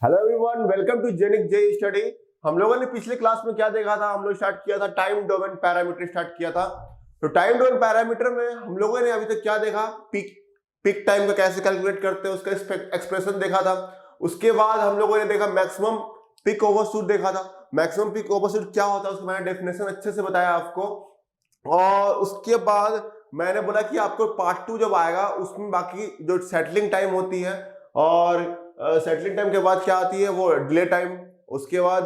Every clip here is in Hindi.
हेलो एवरीवन, वेलकम टू जेनिक जे स्टडी। हम लोगों ने पिछले क्लास में क्या देखा था? हम लोग स्टार्ट किया था टाइम डोमेन पैरामीटर स्टार्ट किया था। तो टाइम डोमेन पैरामीटर में हम लोगों ने अभी तक क्या देखा? पिक टाइम का कैसे कैलकुलेट करते हैं उसका एक्सप्रेशन देखा था। उसके बाद हम लोगों ने देखा मैक्सिमम पिक ओवरशूट देखा था। मैक्सिमम पिक ओवरशूट क्या होता है उसका मैंने डेफिनेशन अच्छे से बताया आपको। और उसके बाद मैंने बोला कि आपको पार्ट 2 जब आएगा उसमें बाकी जो सेटलिंग टाइम होती है और सेटलिंग टाइम के बाद क्या आती है वो डिले टाइम, उसके बाद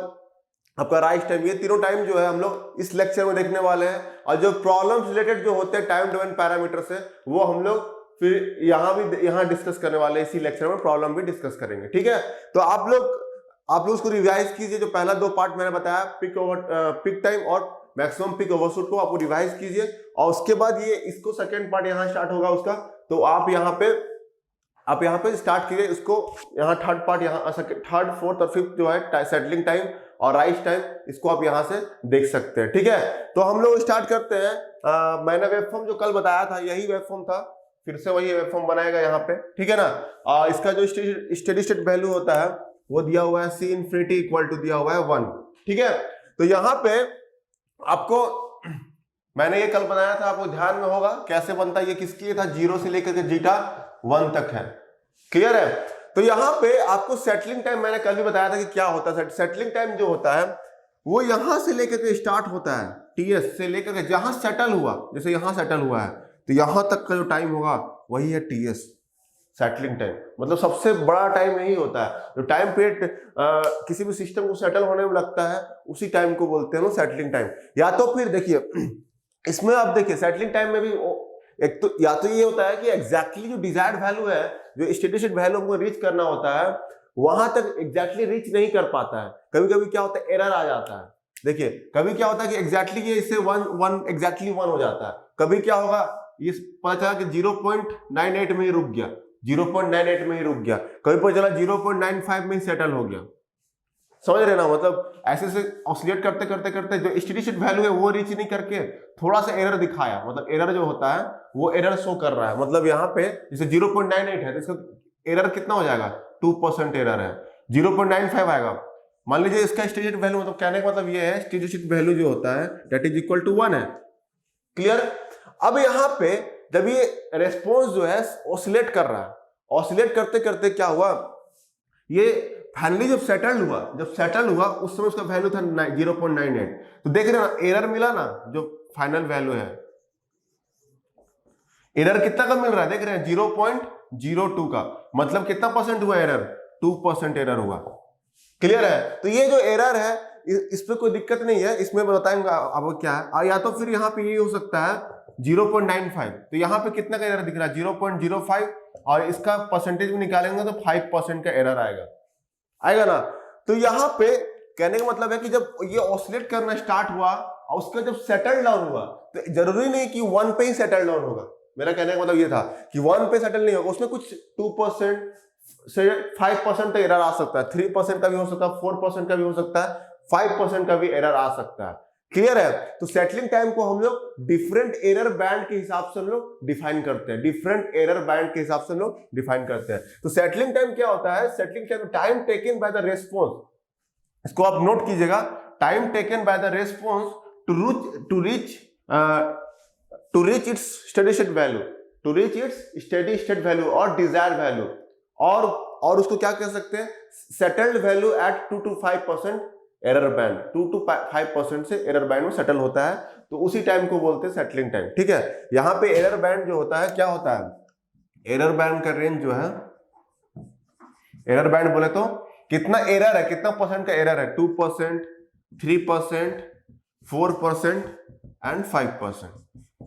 आपका राइज टाइम, ये तीनों टाइम जो है हम लोग इस लेक्चर में देखने वाले हैं। और जो प्रॉब्लम्स रिलेटेड जो होते हैं टाइम डोमेन पैरामीटर से वो हम लोग फिर यहाँ डिस्कस करने वाले हैं। इसी लेक्चर में प्रॉब्लम भी डिस्कस करेंगे, ठीक है। तो आप लोग उसको रिवाइज कीजिए। जो पहला 2 पार्ट मैंने बताया पिक टाइम और मैक्सिमम पिक ओवरशूट को आपको रिवाइज कीजिए। और उसके बाद ये इसको सेकंड पार्ट यहाँ स्टार्ट होगा उसका, तो आप यहाँ पे स्टार्ट कीजिए इसको। यहाँ थर्ड पार्ट, यहाँ थर्ड फोर्थ और फिफ्थ जो है सेटलिंग टाइम और राइज टाइम, इसको आप यहाँ से देख सकते हैं, ठीक है। तो हम लोग स्टार्ट करते हैं। मैंने वेबफॉर्म जो कल बताया था यही वेबफॉर्म था, फिर से वही वेबफॉर्म बनाएगा यहाँ पे, ठीक है ना। इसका जो स्टेडी स्टेट वैल्यू होता है वो दिया हुआ है सी इनफिनिटी इक्वल टू दिया हुआ है 1, ठीक है। तो यहाँ पे आपको मैंने ये कल बनाया था, आपको ध्यान में होगा कैसे बनता है। ये किसके लिए था? 0 से लेकर के जीटा 1 तक है, क्लियर है। तो यहाँ पे आपको सेटलिंग टाइम मैंने कल भी बताया था कि क्या होता है। सेटलिंग टाइम जो होता है वो यहां से लेकर के स्टार्ट होता है, टीएस से लेकर के जहां सेटल हुआ, जैसे यहां सेटल हुआ है तो यहां तक का जो टाइम होगा वही है टीएस, सेटलिंग टाइम। मतलब सबसे बड़ा टाइम यही होता है। जो टाइम पीरियड किसी भी सिस्टम को सेटल होने में लगता है उसी टाइम को बोलते हैं सेटलिंग टाइम। या तो फिर देखिए इसमें आप देखिए सेटलिंग टाइम में भी एक तो या तो ये होता है कि एग्जैक्टली जो डिजायर्ड वैल्यू है, जो स्टेडी स्टेट वैल्यू हमको रीच करना होता है, वहां तक एग्जैक्टली रीच नहीं कर पाता है। कभी कभी क्या होता है, एरर आ जाता है। देखिए कभी क्या होता है कि एग्जैक्टली ये इससे 1 एग्जैक्टली 1 हो जाता है। कभी क्या होगा, ये पता चला कि 0.98 में ही रुक गया, 0.98 में ही रुक गया। कभी पता चला 0.95 में ही सेटल हो गया। समझ रहे ना, मतलब ऐसे से ऑसिलेट करते करते करते जो स्टेडी स्टेट वैल्यू है वो रीच नहीं करके थोड़ा सा एरर दिखाया। मतलब एरर जो होता है वो एरर शो कर रहा है। मतलब यहाँ पे जैसे 0.98 है तो इसका एरर कितना हो जाएगा? 2% एरर है। 0.95 आएगा, मान लीजिए इसका स्टेडी स्टेट वैल्यू, मतलब कहने का मतलब ये है स्टेडी स्टेट वैल्यू जो होता है दैट इज इक्वल टू 1 है, क्लियर। अब यहाँ पे जब ये रेस्पॉन्स जो है ऑसिलेट कर रहा है, ऑसिलेट करते करते क्या हुआ, ये फाइनली जब सेटल हुआ उस समय उसका वैल्यू था 0.98। तो देख रहे हैं ना एरर मिला ना, जो फाइनल वैल्यू है एरर कितना का मिल रहा है, देख रहे हैं 0.02 का। मतलब कितना परसेंट हुआ एरर? 2% एरर हुआ, क्लियर है। तो ये जो एरर है इस पे कोई दिक्कत नहीं है, इसमें बताएंगा अब क्या है। या तो फिर यहाँ पे ये हो सकता है 0.95, तो यहाँ पे कितना का एरर दिख रहा है? 0.05, और इसका परसेंटेज में निकालेंगे तो 5% का एरर आएगा ना। तो यहाँ पे कहने का मतलब है कि जब ये ऑसिलेट करना स्टार्ट हुआ और उसका जब सेटल डाउन हुआ तो जरूरी नहीं कि 1 पे ही सेटल डाउन होगा। मेरा कहने का मतलब ये था कि 1 पे सेटल नहीं होगा, उसमें कुछ 2% से 5% तक एरर आ सकता है, 3% का भी हो सकता है, 4% का भी हो सकता है, 5% का भी एरर आ सकता है, क्लियर है। तो सेटलिंग टाइम को हम लोग डिफरेंट एरर बैंड के हिसाब से हम लोग डिफाइन करते हैं, डिफरेंट एरर बैंड के हिसाब से हम लोग डिफाइन करते हैं। तो सेटलिंग टाइम क्या होता है? Settling time time taken by the response, इसको आप नोट कीजिएगा, time taken by the response to reach its steady state value, to reach its steady state value और डिजायर्ड वैल्यू, और उसको क्या कह सकते हैं? Settled value at 2 to 5% error band, 2 to 5% से एरर बैंड में सेटल होता है, तो उसी टाइम को बोलते हैं सेटलिंग टाइम, ठीक है। यहाँ पे एरर बैंड जो होता है क्या होता है? एरर बैंड का रेंज जो है, एरर बैंड बोले तो कितना एरर है, कितना परसेंट का एरर है? 2%, 3%, 4% एंड 5%।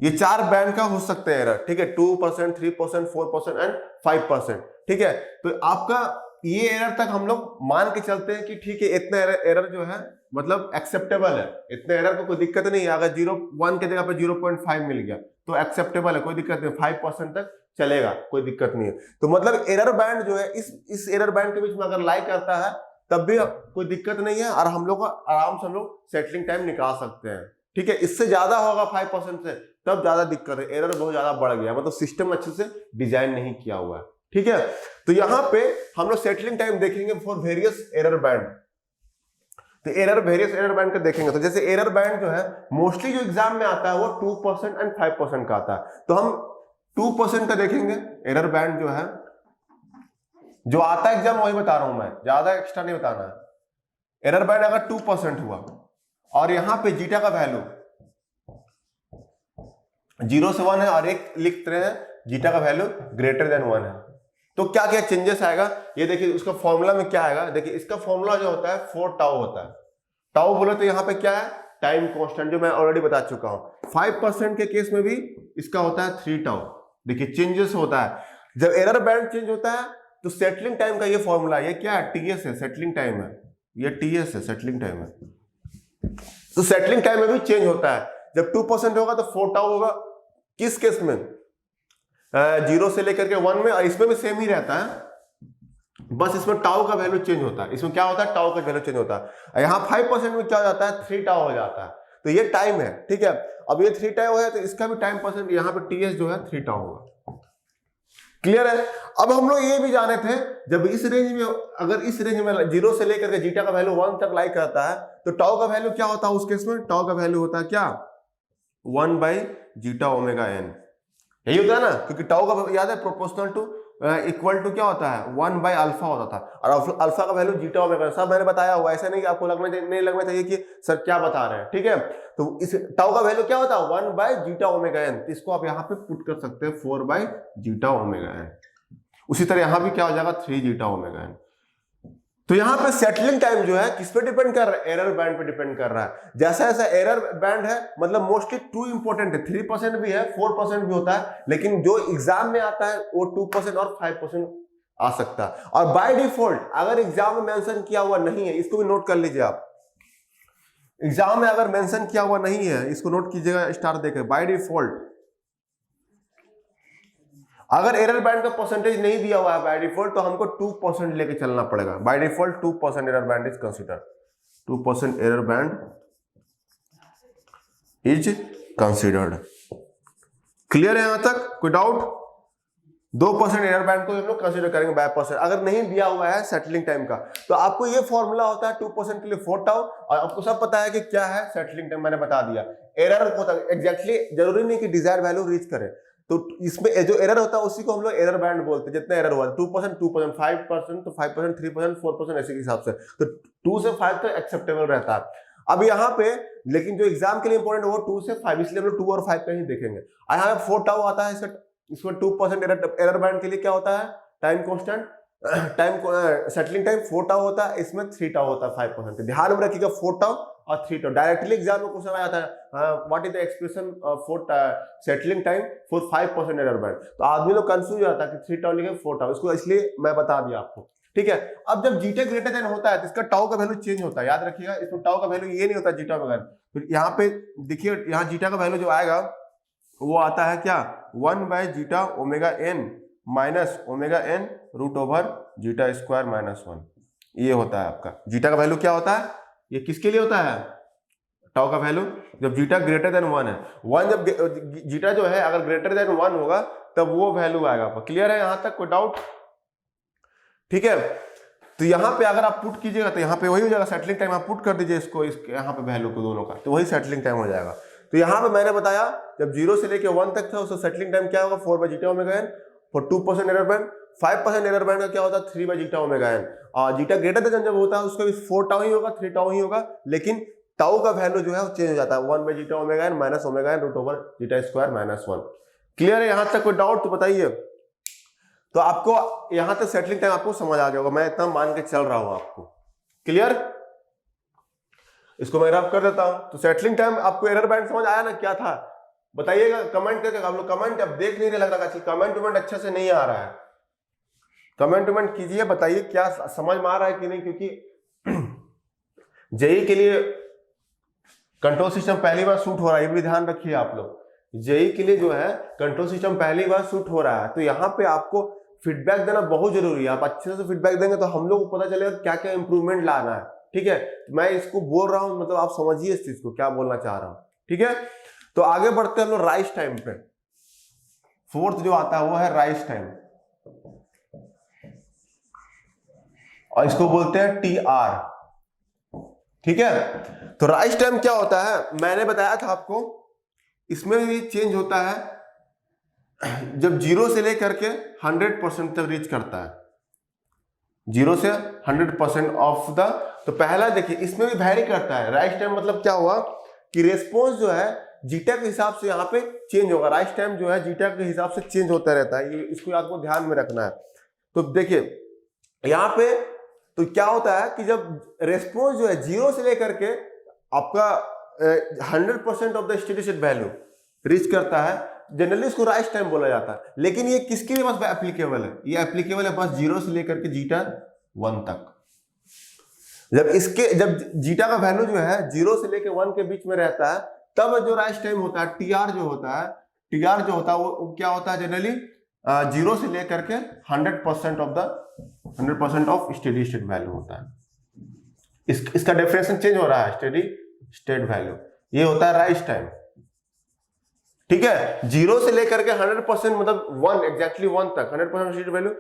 ये 4 बैंड का हो सकता है एरर, ठीक है। 2%, 3%, 4% एंड 5%, ठीक है। तो आपका ये एरर तक हम लोग मान के चलते हैं कि ठीक है इतना एरर जो है मतलब एक्सेप्टेबल है, इतने एरर को कोई दिक्कत नहीं है। अगर 1 के जगह पे 0.5 मिल गया तो एक्सेप्टेबल है, कोई दिक्कत नहीं, 5% तक चलेगा, कोई दिक्कत नहीं है। तो मतलब एरर बैंड जो है इस एरर बैंड के बीच में अगर लाई करता है तब भी कोई दिक्कत नहीं है, और हम लोग आराम से हम लोग सेटलिंग टाइम निकाल सकते हैं, ठीक है। इससे ज्यादा होगा 5% से तब ज्यादा दिक्कत है, एरर बहुत ज्यादा बढ़ गया, मतलब सिस्टम अच्छे से डिजाइन नहीं किया हुआ है, ठीक है, तो यहां पे हम लोग सेटलिंग टाइम देखेंगे फॉर वेरियस एरर बैंड। तो वेरियस एरर बैंड का देखेंगे, तो जैसे एरर बैंड जो है मोस्टली जो एग्जाम में आता है वो 2% एंड 5% का आता है, तो हम 2% का देखेंगे एरर बैंड जो है, जो आता है एग्जाम वही बता रहा हूं मैं, ज्यादा एक्स्ट्रा नहीं बताना है। एरर बैंड अगर 2% हुआ और यहां पे जीटा का वैल्यू 0 से 1 है और एक लिख रहे हैं जीटा का वैल्यू ग्रेटर देन 1 है, तो क्या क्या चेंजेस आएगा ये देखिए। उसका फॉर्मूला में क्या आएगा, देखिए इसका फॉर्मूला जो होता है 4 टाउ होता है। टाउ बोले तो यहाँ पे क्या है, टाइम कांस्टेंट, जो मैं ऑलरेडी बता चुका हूं। 5% के केस में भी इसका होता है 3 टाउ। देखिए चेंजेस होता है जब एरर बैंड चेंज होता है, तो सेटलिंग टाइम का ये फॉर्मूला, ये क्या है, टीएस है, सेटलिंग टाइम है, ये टीएस है, सेटलिंग टाइम है। तो सेटलिंग टाइम में भी चेंज होता है, जब 2% होगा तो 4 टाउ होगा। किस केस में, 0 से लेकर के 1 में, और इसमें भी सेम ही रहता है, बस इसमें टाउ का वैल्यू चेंज होता है। इसमें क्या होता है, टाउ का वैल्यू चेंज होता है। यहाँ 5% में क्या हो जाता है, 3 टाउ हो जाता है, तो ये टाइम है, ठीक है। अब ये 3 टाउ है तो इसका भी टाइम परसेंट, यहाँ पे टीएस जो है 3 टाउ होगा। क्लियर है। अब हम लोग ये भी जाने थे, जब इस रेंज में, अगर इस रेंज में 0 से लेकर के जीटा का वैल्यू 1 तक लाई करता है, तो टाउ का वैल्यू क्या होता है उस केस में, टाउ का वैल्यू होता है क्या, 1 बाई जीटा ओमेगा एन, यही होता है ना, क्योंकि टाउ का याद है प्रोपोर्शनल टू इक्वल टू क्या होता है, 1 बाई अल्फा होता था, और अल्फा का वैल्यू जीटा ओमेगा, सब मैंने बताया हुआ, ऐसा नहीं कि आपको नहीं लगना चाहिए कि सर क्या बता रहे हैं, ठीक है। तो इस टाउ का वैल्यू क्या होता है, 1 बाई जीटा ओमेगा एन, इसको आप यहाँ पे पुट कर सकते हैं 4 बाई जीटा ओमेगा एन। उसी तरह यहां भी क्या हो जाएगा, 3 जीटा ओमेगा एन। तो यहां पे सेटलिंग टाइम जो है किस पे डिपेंड कर रहा है, एरर बैंड पे डिपेंड कर रहा है। जैसा जैसा एरर बैंड है, मतलब मोस्टली 2 इंपॉर्टेंट है, 3% भी है, 4% भी होता है, लेकिन जो एग्जाम में आता है वो 2% और 5% आ सकता है। और बाय डिफॉल्ट अगर एग्जाम में मेंशन किया हुआ नहीं है, इसको भी नोट कर लीजिए आप, एग्जाम में अगर मेंशन किया हुआ नहीं है, इसको नोट कीजिएगा स्टार देकर, बाय डिफॉल्ट अगर एरर बैंड का परसेंटेज नहीं दिया हुआ है बाय डिफॉल्ट, तो हमको 2% लेके चलना पड़ेगा। By default 2% error band is consider, 2% error band is considered. Clear है यहां तक, कोई डाउट? 2% एरर बैंड को हम लोग कंसीडर करेंगे बाय परसेंट। अगर नहीं दिया हुआ है सेटलिंग टाइम का, तो आपको ये फॉर्मूला होता है 2% के लिए 4 टाउ, और आपको सब पता है कि क्या है सेटलिंग टाइम, मैंने बता दिया। एरर होता है एग्जैक्टली, जरूरी नहीं कि डिजायर वैल्यू रीच करे, तो इसमें जो एरर होता है उसी को हम लोग एरर बैंड बोलते हैं। जितना एरर हुआ 2%, 5% तो 5%, 3%, 4% ऐसे के हिसाब से, तो 2 से 5 तो एक्सेप्टेबल रहता है। अब यहाँ पे लेकिन जो एग्जाम के लिए इंपॉर्टेंट वो 2 से 5, इसलिए हम लोग 2 और 5 का ही देखेंगे। यहाँ पे 4 टाउ आता है, इसमें 2% एरर बैंड के लिए क्या होता है, time constant, time settling time 4 tau होता है, इसमें 3 टाउ होता है 5%। ध्यान में रखिएगा 4 टाउ और 3 टाउ। डायरेक्टली एग्जाम में क्वेश्चन आ जाता है, what is the expression for settling time for 5% error band, तो आदमी लोग कंफ्यूज हो जाता है कि 3 टाउ लिखे 4 टाउ, इसको इसलिए मैं बता दिया आपको, ठीक है। अब जब जीटा ग्रेटर देन होता है तो इसका टाउ का वैल्यू चेंज होता है, याद रखिएगा, इसमें टाउ का वैल्यू ये नहीं होता जीटा वगैरह। तो यहाँ पे देखिए, यहाँ जीटा का वैल्यू जो आएगा वो आता है क्या, 1 by zeta omega n minus omega n root over zeta square minus 1, ये होता है आपका जीटा का वैल्यू। क्या होता है ये, किसके लिए होता है, टाउ का वैल्यू जब जीटा ग्रेटर देन 1 है। 1 जब जीटा जो है अगर ग्रेटर देन 1 होगा तब वो वैल्यू आएगा आपका। क्लियर है यहां तक, कोई डाउट? ठीक है, तो यहां पे अगर आप पुट कीजिएगा तो यहां पे वही हो जाएगा सेटलिंग टाइम, आप पुट कर दीजिए इसको, यहाँ पे वैल्यू को दोनों का, तो वही सेटलिंग टाइम हो जाएगा। तो यहाँ पे मैंने बताया जब 0 से लेके 1 तक था उसका सेटलिंग टाइम क्या होगा, 4 by zeta omega n. For 2% error band, 5% error band का क्या होता है, 3 बाई जीटा ओमेगा एन। और जीटा ग्रेटर देन जब होता है उसका भी 4 टाउ ही होगा, 3 टाउ ही होगा, लेकिन टाउ का वैल्यू जो है वो चेंज हो जाता है, 1 by zeta omega n minus omega n root over zeta square minus 1। Clear है यहां तक, कोई डाउट तो बताइए। तो आपको यहां तक सेटलिंग टाइम आपको समझ आ गया होगा, मैं इतना मान के चल रहा हूं आपको। क्लियर, इसको मैं रब कर देता हूं। तो सेटलिंग टाइम आपको एरर बैंड समझ आया ना, क्या था बताइएगा कमेंट करके। आप लोग कमेंट अब देख नहीं रहे, लग रहा है कमेंट वमेंट अच्छे से नहीं आ रहा है, कमेंट वमेंट कीजिए, बताइए क्या समझ में आ रहा है कि नहीं, क्योंकि जेई के लिए कंट्रोल सिस्टम पहली बार शूट हो रहा है, ये भी ध्यान रखिए आप लोग। जेई के लिए जो है कंट्रोल सिस्टम पहली बार शूट हो रहा है, तो यहाँ पे आपको फीडबैक देना बहुत जरूरी है। आप अच्छे से फीडबैक देंगे तो हम लोग को पता चलेगा क्या क्या इंप्रूवमेंट लाना है, ठीक है। मैं इसको बोल रहा हूं, मतलब आप समझिए इस चीज को क्या बोलना चाह रहा हूं, ठीक है। तो आगे बढ़ते हैं हम लोग राइज टाइम पे। 4th जो आता है वो है राइज टाइम। और इसको बोलते हैं टी आर। ठीक है, तो राइज टाइम क्या होता है, मैंने बताया था आपको, इसमें भी चेंज होता है जब 0 से लेकर के 100% तक रीच करता है, 0 से 100% ऑफ द। तो पहला देखिए इसमें भी वैरी करता है। राइज टाइम मतलब क्या हुआ कि रेस्पॉन्स जो है जीटा के हिसाब से यहाँ पे चेंज होगा। राइज टाइम जो है जीटा के हिसाब से चेंज होता रहता है, ये इसको आपको ध्यान में रखना है। तो देखिए यहाँ पे तो क्या होता है कि जब रेस्पॉन्स जो है 0 से लेकर के आपका 100% of the steady state value reach करता है, जनरली इसको राइज टाइम बोला जाता है। लेकिन ये किसके लिए बस एप्लीकेबल है, ये एप्लीकेबल है बस 0 से लेकर के जीटा 1 तक। जब जीटा का वैल्यू जो है 0 से लेकर 1 के बीच में रहता है, तब जो राइज टाइम होता है टीआर जो होता है वो क्या होता है जनरली 0 से लेकर के 100% ऑफ स्टेडी स्टेट वैल्यू होता है। इसका डेफिनेशन चेंज हो रहा है, स्टेडी स्टेट वैल्यू ये होता है राइज टाइम। ठीक है, 0 से लेकर के 100% मतलब 1 एग्जैक्टली 1 तक 100% स्टेडी वैल्यू,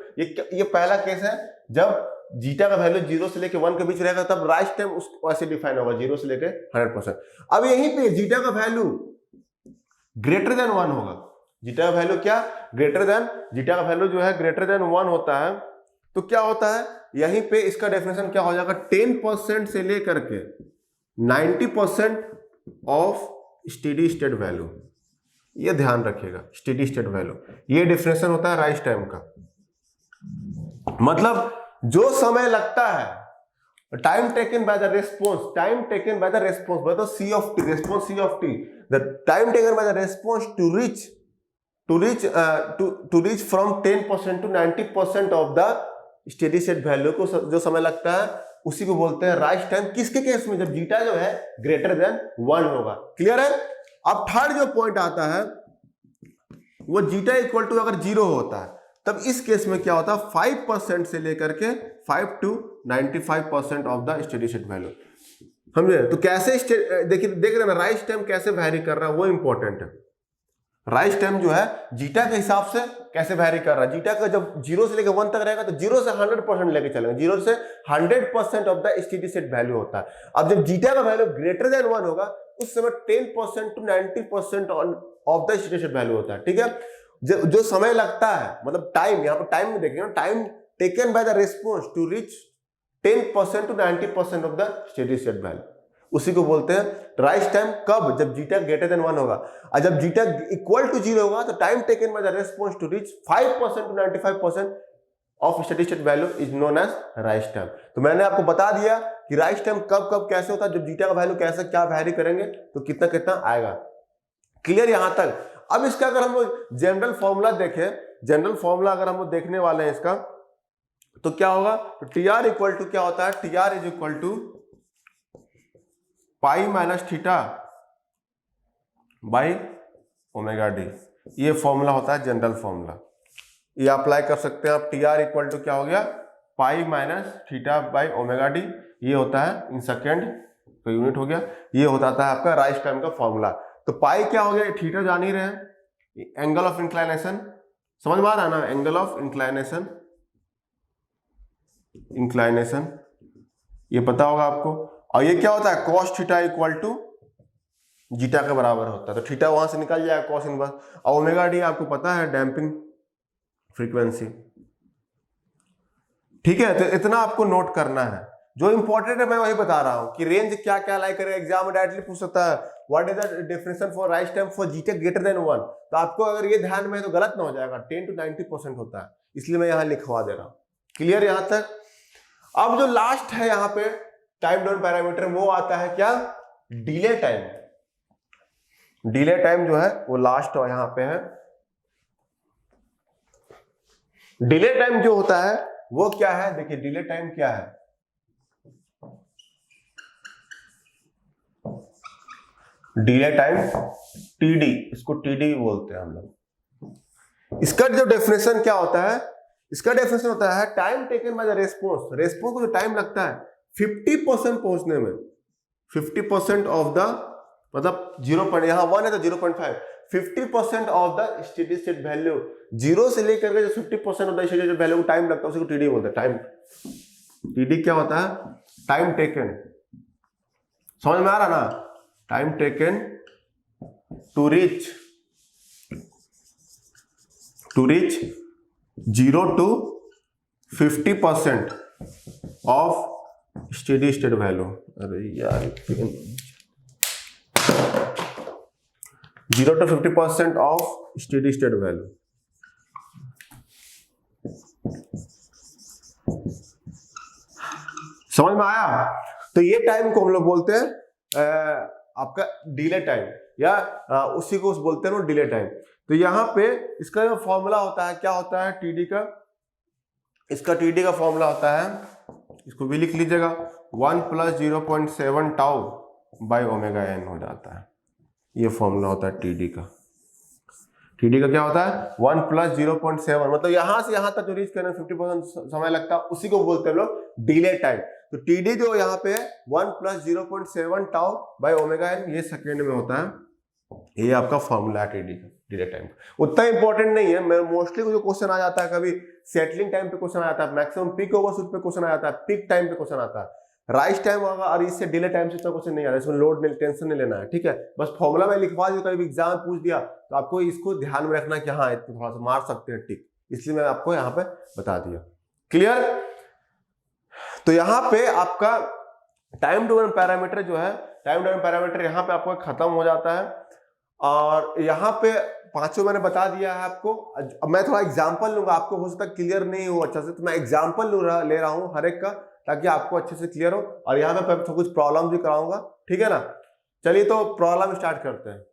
ये पहला केस है जब जीटा का वैल्यू 0 से लेकर 1 के बीच रहेगा, तब राइज टाइम उसको ऐसे डिफाइन होगा 0 से लेकर 100%। अब यहीं पे जीटा का वैल्यू ग्रेटर देन 1 होगा। जीटा का वैल्यू क्या जीटा का वैल्यू जो है ग्रेटर देन 1 होता है, तो क्या होता है यहीं पे इसका डेफिनेशन क्या हो जाएगा, 10% से लेकर के 90% ऑफ स्टेडी स्टेट वैल्यू। ये ध्यान रखिएगा, स्टेडी स्टेट वैल्यू ये डेफिनेशन होता है राइज टाइम का। मतलब जो समय लगता है, time taken by the response, मतलब C of T, response C of T, the time taken by the response to reach from 10% to 90% of the steady state value को जो समय लगता है उसी को बोलते हैं राइज टाइम। किसके केस में, जब जीटा जो है ग्रेटर देन 1 होगा। क्लियर है। अब थर्ड जो पॉइंट आता है वो जीटा इक्वल टू अगर 0 होता है, तब इस केस में क्या होता है 5% से लेकर के 5 to 95% of the steady state value. समझे। तो कैसे देख रहे हैं राइज टाइम कैसे वैरी कर रहा है, वो इंपॉर्टेंट है। राइज टाइम जो है जीटा के हिसाब से कैसे वैरी कर रहा है। जीटा का जब 0 से लेकर 1 तक रहेगा तो 0 से 100% लेके चलेंगे, 0 से 100% of the steady state value होता है। अब जब जीटा का वैल्यू ग्रेटर देन 1 होगा उस समय 10% to 90% of the steady state value होता है। ठीक है, जो समय लगता है मतलब टाइम, यहाँ पर टाइम में देखेंगे, time taken by the response to reach 10% to 90% of the steady state value, उसी को बोलते हैं राइज टाइम। कब, जब जीटा ग्रेटर देन 1 होगा। और जब जीटा इक्वल टू 0 होगा तो time taken by the response to reach 5% to 95% of steady state value is known as rise time. तो मैंने आपको बता दिया कि राइज टाइम कब कब कैसे होता है, जब जीटा का वैल्यू कैसे क्या वैरी करेंगे तो कितना कितना आएगा। क्लियर यहां तक। अब इसका अगर हम लोग जनरल फॉर्मूला देखें, जनरल फॉर्मूला अगर हम लोग देखने वाले हैं इसका, तो क्या होगा, तो टी आर इक्वल टू क्या होता है, t r is equal to pi minus theta by omega d. ये फॉर्मूला होता है जनरल फॉर्मूला, ये अप्लाई कर सकते हैं आप। टी आर इक्वल टू क्या हो गया, पाई minus theta by omega d, ये होता है इन सेकेंड तो यूनिट हो गया। ये होता था आपका राइज टाइम का फॉर्मूला। तो पाई क्या हो गया, थीटा जान ही रहे हैं, एंगल ऑफ इंक्लाइनेशन समझ में आ रहा है ना, एंगल ऑफ इंक्लाइनेशन ये पता होगा आपको। और ये क्या होता है, cos theta equal to zeta के बराबर होता है, तो थीटा वहां से निकल जाएगा कॉस इनवर्स। और ओमेगा डी आपको पता है डैम्पिंग फ्रीक्वेंसी। ठीक है, तो इतना आपको नोट करना है। जो इंपॉर्टेंट है मैं वही बता रहा हूं कि रेंज क्या क्या लाई करेगा, एग्जाम में डायरेक्टली पूछ सकता है what is the definition for rise time for zeta greater then 1। तो आपको अगर ये ध्यान में है तो गलत ना हो जाएगा, 10 to 90% होता है, इसलिए मैं यहां लिखवा दे रहा हूं। क्लियर यहां तक। अब जो लास्ट है यहां पे टाइम डोमेन पैरामीटर, वो आता है क्या, डिले टाइम। डिले टाइम जो है वो लास्ट यहां पे है। डिले टाइम जो होता है वो क्या है, देखिए डिले टाइम क्या है, डिले टाइम टीडी, इसको टीडी बोलते हैं हम लोग। इसका जो डेफिनेशन क्या होता है, इसका डेफिनेशन होता है time taken by the response. Response को जो टाइम लगता है 50% पहुंचने में, 50% ऑफ द मतलब 0. यहां 1 है तो 0.5, 50% of the steady state value, 0 से लेकर के जो 50% of the steady state value को टाइम लगता है उसी को टीडी बोलते हैं, टाइम टीडी क्या होता है? Time taken. समझ में आ रहा ना? Time taken to reach 0 to 50% of steady state value. अरे यार 0 to 50% of steady state value. समझ में आया? तो ये टाइम को हम लोग बोलते हैं आपका डिले टाइम, या उसी को बोलते हैं डिले टाइम। तो यहाँ पे इसका जो फॉर्मूला होता है, क्या होता है टीडी का? इसका टीडी का फॉर्मूला होता है, इसको भी लिख लीजिएगा, 1 + 0.7 टाउ बाय ओमेगा एन हो जाता है। ये फॉर्मूला होता है टीडी का। टीडी का क्या होता है? 1 + 0.7, मतलब यहां से यहां तक जो रीच करने में 50% समय लगता है, उसी को बोलते हैं लोग डिले टाइम। तो टीडी जो यहाँ पे 1 + 0.7 टाउ बाय ओमेगा एन, ये सेकेंड में होता है। ये आपका फॉर्मूला है टीडी का, डिले टाइम। उतना इंपॉर्टेंट नहीं है, मैं मोस्टली जो क्वेश्चन आ जाता है, कभी सेटलिंग टाइम पे क्वेश्चन आ जाता है, मैक्सिमम पीक ओवरशूट पे क्वेश्चन आ जाता है, पीक टाइम पे क्वेश्चन आता है। राइज टाइम होगा और इससे डिले टाइम से इतना क्वेश्चन नहीं आता, इसमें लोड नहीं, टेंशन नहीं लेना है, ठीक है। बस फॉर्मूला में लिखवा दिया, कभी एग्जाम पूछ दिया तो आपको इसको ध्यान में रखना कि हाँ इतना थोड़ा सा मार सकते हैं टिक, इसलिए मैं आपको यहाँ पे बता दिया। क्लियर? तो यहाँ पे आपका टाइम ड्रिवन पैरामीटर जो है, टाइम ड्रिवन पैरामीटर यहाँ पे आपको खत्म हो जाता है। और यहाँ पे पांचों मैंने बता दिया है आपको। अब मैं थोड़ा एग्जांपल लूंगा, आपको हो सकता है क्लियर नहीं हो अच्छा से, तो मैं एग्जांपल ले रहा हूँ हर एक का, ताकि आपको अच्छे से क्लियर हो। और यहाँ पे कुछ प्रॉब्लम भी कराऊंगा, ठीक है ना। चलिए तो प्रॉब्लम स्टार्ट करते हैं।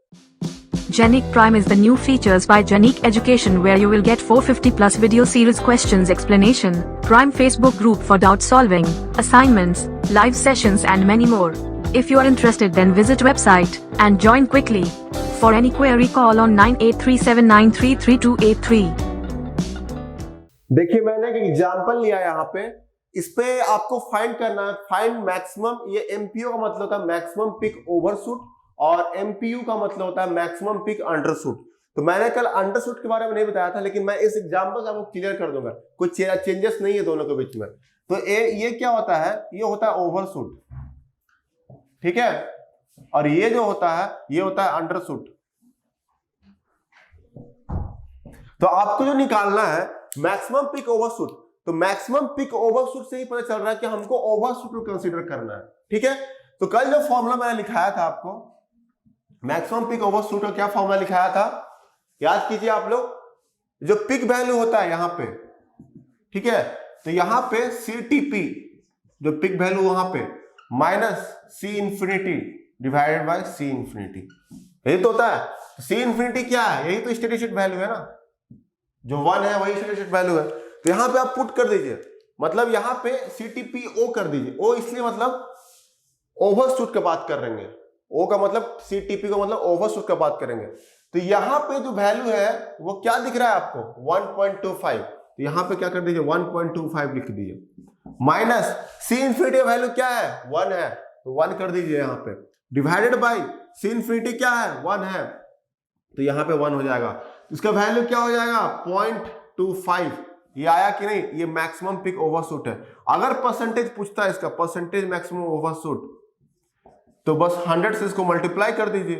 Genic Prime is the new features by Genic Education, where you will get 450 plus video series questions explanation, Prime Facebook group for doubt solving, assignments, live sessions and many more. If you are interested, then visit website and join quickly. For any query, call on 9837933283. देखिए मैंने एक एग्जांपल लिया यहाँ पे, इस पे आपको फाइंड करना है, फाइंड मैक्सिमम। ये एमपीओ का मतलब होता है मैक्सिमम पिक ओवरशूट, और एमपीयू का मतलब होता है मैक्सिमम पिक अंडरशूट। तो मैंने कल अंडरशूट के बारे में नहीं बताया था, लेकिन मैं इस एग्जांपल से आपको क्लियर कर दूंगा, कोई चेंजेस नहीं है दोनों के बीच में। तो ये क्या होता है? ये होता है ओवरशूट, ठीक है, और ये जो होता है ये होता है अंडरशूट। तो आपको जो निकालना है मैक्सिमम पिक ओवरशूट, तो मैक्सिमम पिक ओवरशूट से ही पता चल रहा है कि हमको ओवरशूट को कंसीडर करना है, ठीक है। तो कल जो फॉर्मूला मैंने लिखाया था आपको, मैक्सिमम पिक ओवरशूट का क्या फॉर्मूला लिखाया था, याद कीजिए आप लोग। जो पिक वैल्यू होता है यहां पे, ठीक है, तो यहां पे CTP जो पिक वैल्यू वहां पे minus C infinity divided by C infinity, यही तो होता है। C इंफिनिटी क्या है? यही तो स्टेडी स्टेट वैल्यू है ना, जो 1 है वही स्टेडी स्टेट वैल्यू है। तो यहां पे आप पुट कर दीजिए, मतलब यहां पे CTPO कर दीजिए। O इसलिए मतलब ओवरशूट की बात कर रहे हैं, O का मतलब CTP का मतलब ओवरशूट का बात करेंगे। तो यहां पे जो वैल्यू है वो क्या दिख रहा है आपको? 1.25। तो यहां पे क्या कर दीजिए? 1.25 लिख दीजिए, माइनस C इंफिनिटी वैल्यू क्या है? 1 है, तो 1 कर दीजिए यहां पे, डिवाइडेड बाय C इंफिनिटी क्या है? 1 है, तो यहां पे 1 हो जाएगा। इसका वैल्यू क्या हो जाएगा? 0.25। ये आया कि नहीं? ये मैक्सिमम पिक ओवरशूट है। अगर परसेंटेज पूछता है इसका, परसेंटेज मैक्सिमम ओवरशूट, तो बस 100 से इसको मल्टीप्लाई कर दीजिए,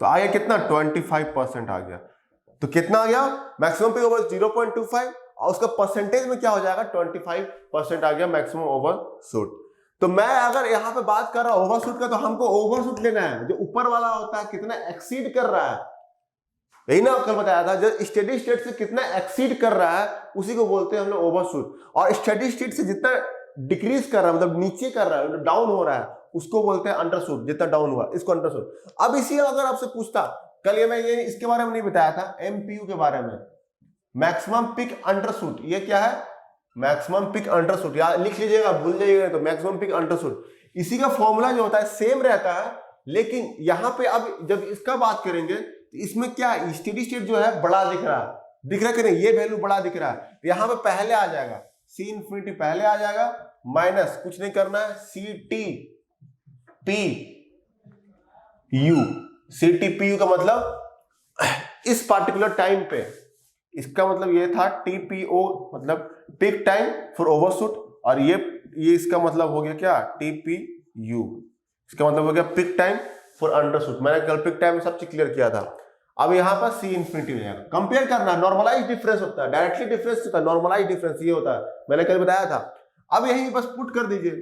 तो आया कितना? 25% आ गया। तो कितना आ गया? मैक्सिमम पिक ओवर 0.25, और उसका परसेंटेज में क्या हो जाएगा? 25% आ गया मैक्सिमम ओवरशूट। तो मैं अगर यहाँ पे बात कर रहा हूं ओवरशूट का, तो हमको ओवरशूट लेना है, जो ऊपर वाला होता है कितना एक्सीड कर रहा है, यही ना कल बताया था, जो स्टेडी स्टेट से कितना एक्सीड कर रहा है उसी को बोलते हैं हम लोग ओवरशूट। और स्टेडी स्टेट से जितना डिक्रीज कर रहा है, मतलब नीचे कर रहा है, मतलब डाउन हो रहा है, उसको बोलते हैं अंडरशूट। जितना डाउन हुआ इसको अंडरशूट। अब इसी अगर आपसे पूछता, कल ये मैं ये इसके बारे में नहीं बताया था, एमपीयू के बारे में, मैक्सिमम पिक अंडरशूट। ये क्या है? मैक्सिमम पिक अंडरशूट, याद लिख लीजिएगा, भूल जाइएगा तो मैक्सिमम पिक अंडरशूट। इसी का फॉर्मूला जो होता है सेम रहता है, लेकिन यहां पे अब जब इसका बात करेंगे तो इसमें क्या स्टेडी स्टेट जो है बड़ा दिख रहा है कि नहीं? ये वैल्यू बड़ा दिख रहा है, तो यहां पे पहले आ जाएगा C इंफिनिटी, पहले आ जाएगा, माइनस कुछ नहीं करना है CTPU का मतलब इस पार्टिकुलर टाइम पे, इसका मतलब ये था TPO मतलब पिक टाइम फॉर ओवरशूट, और ये इसका मतलब हो गया क्या, TPU, इसका मतलब हो गया पिक टाइम फॉर अंडरशूट। मैंने कल पिक टाइम में सब चीज क्लियर किया था। अब यहाँ पर C इंफिनिटी हो जाएगा। कंपेयर करना, नॉर्मलाइज डिफरेंस होता है, डायरेक्टली डिफरेंस होता है, नॉर्मलाइज डिफरेंस ये होता है, मैंने कल बताया था। अब यही बस पुट कर दीजिए,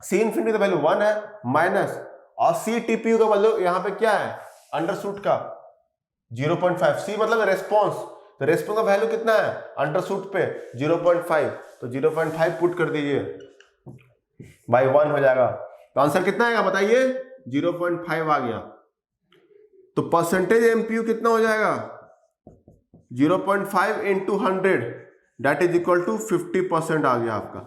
C इंफिनिटी का वैल्यू 1 है माइनस, और C TPU का मतलब यहाँ पे क्या है, अंडरशूट का 0.5, C मतलब रेस्पॉन्स, तो रेस्पॉन्स का वैल्यू कितना है अंडरशूट पे 0.5, तो 0.5 पुट कर दीजिए बाई 1 हो जाएगा। तो आंसर कितना आएगा बताइए, 0.5 आ गया। तो परसेंटेज MPU कितना हो जाएगा, 0.5 into 100 that is equal to 50% आ गया आपका।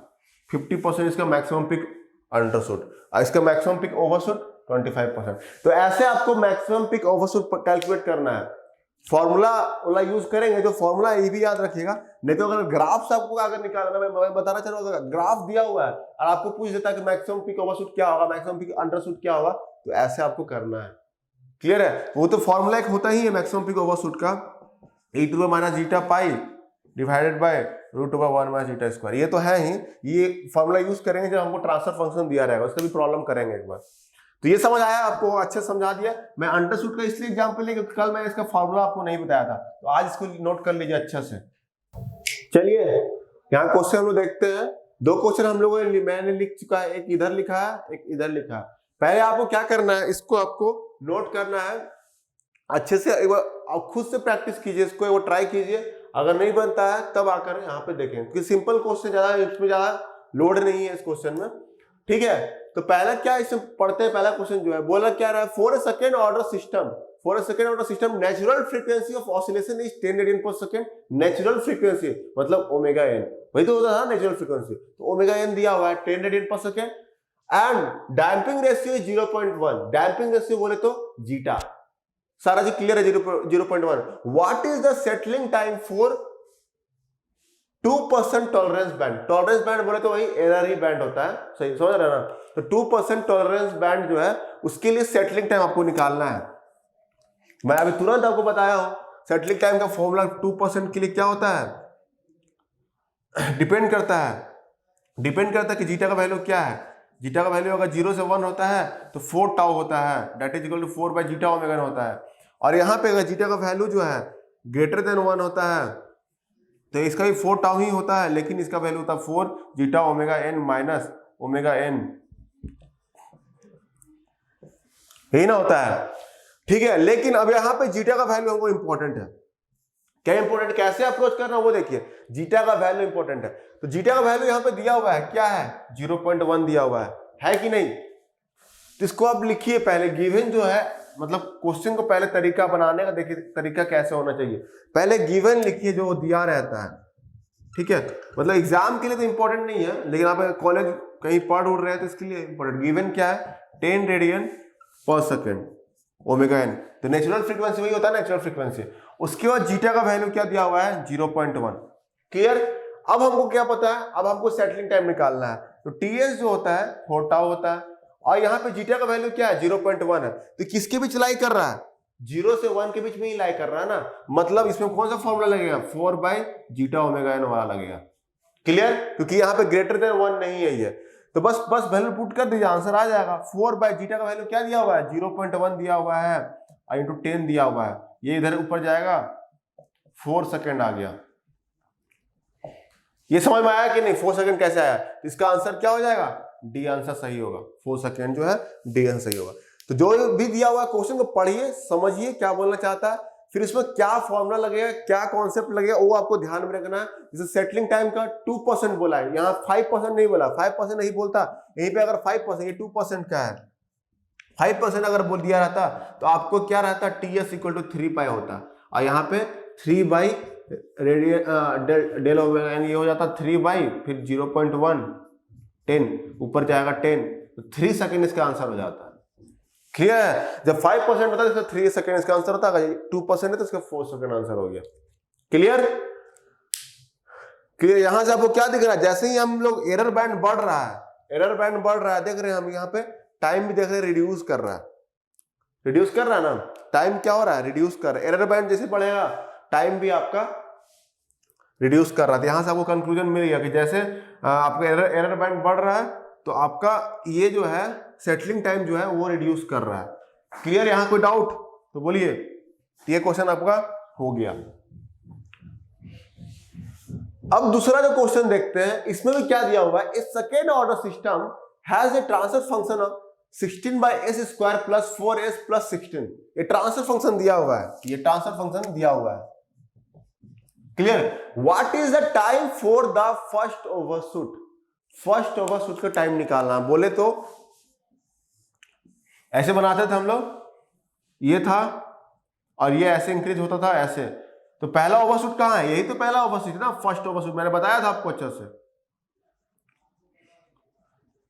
50% इसका मैक्सिमम पिक अंडरशूट, और इसका मैक्सिमम पिक ओवरशूट 25%। तो ऐसे आपको मैक्सिमम पिक ओवरशूट कैलकुलेट करना है। फॉर्मूला वाला यूज करेंगे, जो फॉर्मूला ये भी याद रखिएगा, नहीं तो अगर ग्राफ आपको अगर निकालना, मैं बताना चाह रहा हूँ, अगर ग्राफ दिया हुआ है और आपको पूछ देता है कि मैक्सिमम पिक ओवरशूट क्या होगा, मैक्सिमम पिक अंडरशूट क्या होगा, तो ऐसे आपको करना है। क्लियर है? वो तो फॉर्मूला एक होता ही है मैक्सिमम पिक ओवरशूट का, e⁻ zeta pi divided by √1 - zeta square. ये तो है ही, ये फॉर्मूला यूज करेंगे जब हमको ट्रांसफर फंक्शन दिया रहेगा, उसका भी प्रॉब्लम करेंगे एक बार। तो ये समझ आया आपको, अच्छे समझा दिया। मैं अंडरशूट का इसलिए एग्जांपल लिया क्योंकि कल मैंने इसका फॉर्मूला आपको नहीं बताया था, तो आज इसको नोट कर लीजिए अच्छे से। चलिए यहाँ क्वेश्चन हम लोग देखते हैं। 2 क्वेश्चन हम लोगों ने, मैंने लिख चुका है, एक इधर लिखा है, एक इधर लिखा है। पहले आपको क्या करना है, इसको आपको नोट करना है अच्छे से, एक बार आप खुद से प्रैक्टिस कीजिए, इसको एक बार ट्राई कीजिए। अगर नहीं बनता है तब आकर यहाँ पे देखें, क्योंकि सिंपल क्वेश्चन ज्यादा, इसमें ज्यादा लोड नहीं है इस क्वेश्चन में। ठीक है, तो पहला क्या इसमें पढ़ते हैं, पहला क्वेश्चन जो है बोला क्या रहा है, for a second order system natural frequency of oscillation is 10 radian पर सेकंड। नेचुरल फ्रीक्वेंसी मतलब ओमेगा एन, वही तो होता था नेचुरल फ्रीक्वेंसी, तो ओमेगा एन दिया हुआ है 10 रेडियन पर second, and damping ratio is 0.1। Damping ratio बोले तो जीटा, सारा जी क्लियर है, 0.1। What is the settling time for 2% tolerance band. Tolerance band बोले तो वही एरर ही बैंड होता है, सही समझ रहे ना। तो 2% टॉलरेंस बैंड जो है उसके लिए सेटलिंग टाइम आपको निकालना है। मैं अभी तुरंत आपको बताया हूं, सेटलिंग टाइम का फॉर्मूला 2% के लिए क्या होता है, डिपेंड करता है कि जीटा का वैल्यू क्या है। जीटा का वैल्यू अगर 0 से 1 होता है तो 4 टाउ होता है, that is equal to 4 by zeta omega n होता है। और यहाँ पे अगर जीटा का वैल्यू जो है ग्रेटर देन 1 होता है तो इसका भी 4 टाउ ही होता है, लेकिन इसका वैल्यू होता है 4 zeta omega n minus omega n, यही ना होता है। ठीक है, लेकिन अब यहाँ पे जीटा का वैल्यू हमको इंपॉर्टेंट है। क्या इंपॉर्टेंट, कैसे अप्रोच करना वो देखिए। जीटा का वैल्यू इंपॉर्टेंट है, तो जीटा का वैल्यू यहाँ पे दिया हुआ है, क्या है 0.1 दिया हुआ है कि नहीं। तो इसको आप लिखिए पहले, गिवन जो है, मतलब क्वेश्चन को पहले तरीका बनाने का देखिए, तरीका कैसे होना चाहिए। पहले गिवन लिखिए जो दिया रहता है, ठीक है, मतलब एग्जाम के लिए तो इंपॉर्टेंट नहीं है, लेकिन आप कॉलेज कहीं पढ़ उड़ रहे हैं तो इसके लिए इंपॉर्टेंट। गिवन क्या है, 10 radian per second omega N, तो नेचुरल फ्रीक्वेंसी वही होता है नेचुरल फ्रीक्वेंसी। उसके बाद जीटा का वैल्यू क्या दिया हुआ है 0.1। क्लियर। अब हमको क्या पता है, अब हमको सेटलिंग टाइम निकालना है। तो टीएस जो होता है 4 टाउ होता है, और यहाँ पे जीटा का वैल्यू क्या है 0.1 है, तो किसके बीच लाई कर रहा है, 0 से 1 के बीच में ही लाई कर रहा है ना, मतलब इसमें कौन सा फॉर्मूला लगेगा 4 बाई जीटा ओमेगा एन वाला लगेगा। क्लियर, क्योंकि यहाँ पे ग्रेटर देन 1 नहीं है ये, तो बस वैल्यू पुट कर दीजिए, आंसर आ जाएगा। 4 बाई जीटा का वैल्यू क्या दिया हुआ है 0.1 दिया हुआ है, इंटू 10 दिया हुआ है, ये इधर ऊपर जाएगा 4 सेकेंड आ गया। ये समझ में आया कि नहीं, 4 सेकेंड कैसे आया, इसका आंसर क्या हो जाएगा, डी आंसर सही होगा। 4 सेकेंड जो है डी आंसर सही होगा। तो जो भी दिया हुआ क्वेश्चन को पढ़िए, समझिए क्या बोलना चाहता है, फिर इसमें क्या फॉर्मूला लगेगा, क्या कॉन्सेप्ट लगेगा, वो आपको ध्यान में रखना है। जैसे सेटलिंग टाइम का 2% बोला है, यहाँ 5% नहीं बोला, 5% नहीं बोलता, यहीं पे अगर 5%, ये 2% का है, 5% अगर बोल दिया रहता तो आपको क्या रहता, टीएस इक्वल टू 3 पाई होता, और यहाँ पे 3 by radian del omega n, ये हो जाता 3 बाई फिर 0.1 10 ऊपर जाएगा 10, तो 3 सेकेंड इसका आंसर हो जाता है। क्लियर है, जब 5% होता है तो 3 सेकेंड इसका आंसर होता है, 2% है तो इसका 4 सेकेंड आंसर हो गया। क्लियर। क्लियर, यहां से आपको क्या दिख रहा है, जैसे ही हम लोग एरर बैंड बढ़ रहा है, देख रहे हैं हम यहाँ पे टाइम भी देख रहे हैं, रिड्यूस कर रहा है ना, टाइम क्या हो रहा है रिड्यूस कर रहा है। एरर बैंड जैसे बढ़ेगा टाइम भी आपका रिड्यूस कर रहा था। यहां से आपको कंक्लूजन मिल गया कि जैसे आपका एरर बैंड बढ़ रहा है तो आपका ये जो है सेटलिंग टाइम जो है वो रिड्यूस कर रहा है। क्लियर? यहां कोई डाउट तो बोलिए। ये क्वेश्चन आपका हो गया। अब दूसरा जो क्वेश्चन देखते हैं, इसमें भी क्या दिया हुआ है, a second order system has a transfer function of 16/s² + 4s + 16। ये ट्रांसफर फंक्शन दिया हुआ है, ये ट्रांसफर फंक्शन दिया हुआ है। Clear? What is the time for the first overshoot? First overshoot का टाइम निकालना बोले तो ऐसे बनाते थे हम लोग, ये था और ये ऐसे इंक्रीज होता था ऐसे। तो पहला ओवरशूट कहां है? यही तो पहला ओवरशूट है ना, फर्स्ट ओवरशूट। मैंने बताया था आपको अच्छे से।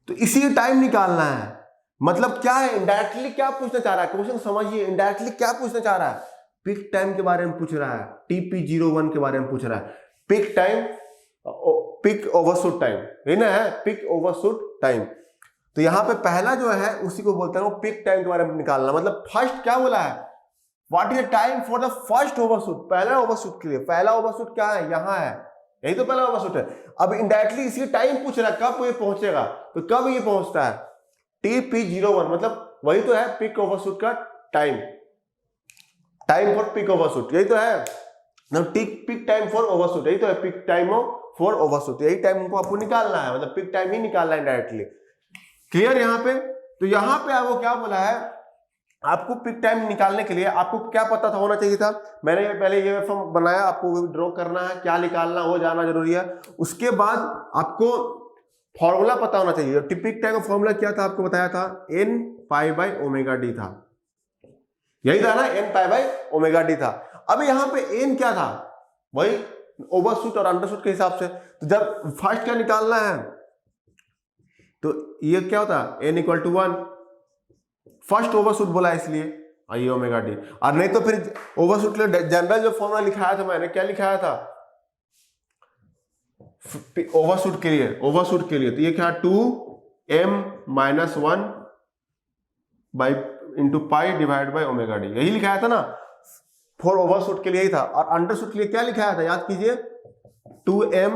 तो इसी टाइम निकालना है। मतलब क्या है, इनडायरेक्टली क्या पूछना चाह रहा है क्वेश्चन समझिए। इनडायरेक्टली क्या पूछना चाह रहा है? पिक टाइम के बारे में पूछ रहा है, TP01 के बारे में पूछ रहा है। Peak time, peak overshoot time, है ना, है पिक ओवरशूट टाइम। तो यहां पे पहला जो है उसी को बोलते हैं पिक टाइम के बारे में निकालना। मतलब फर्स्ट क्या बोला है, what is the time for the first overshoot? पहला ओवरशूट के लिए पहला ओवरशूट क्या है, यहां है, यही तो पहला ओवरशूट है। अब इनडायरेक्टली इसी टाइम पूछ रहा है कब ये पहुंचेगा। तो कब ये पहुंचता है? TP01, मतलब वही तो है पिक ओवरशूट का time, time for peak overshoot, यही तो है। पिक टाइम फॉर ओवरशूट, यही तो है पिक टाइम फॉर ओवरशूट। यही टाइम को आपको निकालना है, मतलब पिक टाइम ही निकालना है डायरेक्टली। क्लियर यहां पे? तो यहां पे आपको क्या बोला है, आपको पिक टाइम निकालने के लिए आपको क्या पता था, होना चाहिए था। मैंने पहले ये फॉर्म बनाया, आपको ड्रॉ करना है, क्या निकालना हो जाना जरूरी है। उसके बाद आपको फॉर्मूला पता होना चाहिए। पिक टाइम का फॉर्मूला क्या था आपको बताया था, n π/ω_d था, यही था ना, n π/ω_d था। अब यहाँ पे n क्या था, वही ओवरशूट और अंडरशूट के हिसाब से। तो जब फर्स्ट क्या निकालना है तो ये क्या होता है, n = 1, फर्स्ट ओवरशूट बोला इसलिए ये ω_d। और नहीं तो फिर ओवरशूट के लिए जनरल जो फॉर्मूला लिखाया था मैंने, क्या लिखाया था ओवरशूट के लिए, ओवरशूट के लिए तो ये क्या 2m-1 × π/ω_d, यही लिखाया था ना फॉर ओवरशूट के लिए ही था। और अंडरशूट के लिए क्या लिखाया था, याद कीजिए 2m